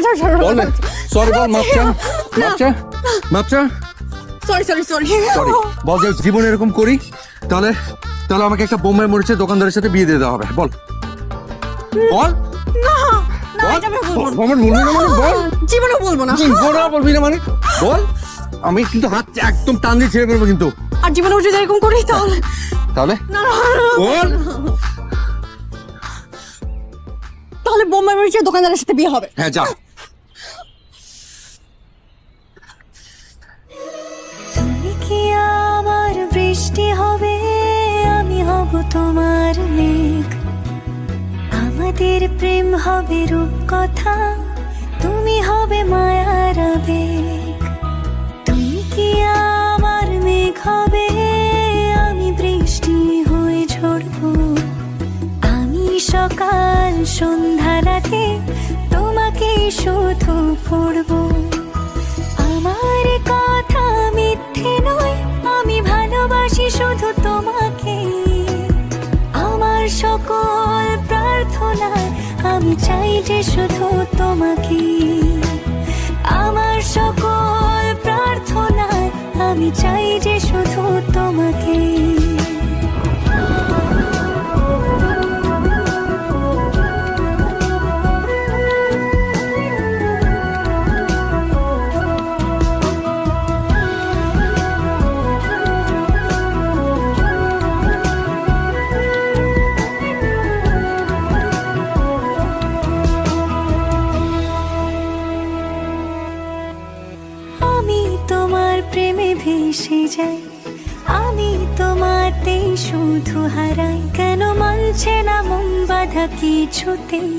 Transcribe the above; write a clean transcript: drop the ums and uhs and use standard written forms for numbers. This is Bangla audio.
সরি বল, সরি বল যে জীবনে এরকম করি, তাহলে তাহলে আমাকে একটা বোম্বাই মরিচের দোকানদারের সাথে বিয়ে দিয়ে দেওয়া হবে। বল বল জীবনে বলবো না। বলবি না মানে বল, আমি কিন্তু হাত একদম টান দিয়ে ছেড়ে ফেলবো কিন্তু। আর জীবনে যদি এরকম করি তাহলে তাহলে বল। তাহলে বোম্বাই মরিচের দোকানদারের সাথে বিয়ে হবে। হ্যাঁ যা। তুমি কি আমার বৃষ্টি হবে, আমি হব তোমার মেঘ। আমাদের প্রেম হবে রূপকথা, তুমি হবে মায়ার আবেগ। তুমি কি আমার মেঘ হবে, আমি বৃষ্টি হয়ে ঝরবো। আমি সকাল সন্ধ্যা রাতে তোমাকে শুধু পড়বো। আমার কথা মিথ্যে নয়, আমি ভালোবাসি শুধু তোমাকে। আমার সকল প্রার্থনায় আমি চাই যে শুধু তোমাকে। আমার সকল প্রার্থনায় আমি চাই যে শুধু তোমাকে। আমি তোমার প্রেমে ভেসে যাই, আমি তোমাতেই শুধু হারাই। কেন মানছে না মন বাঁধা কিছুতেই।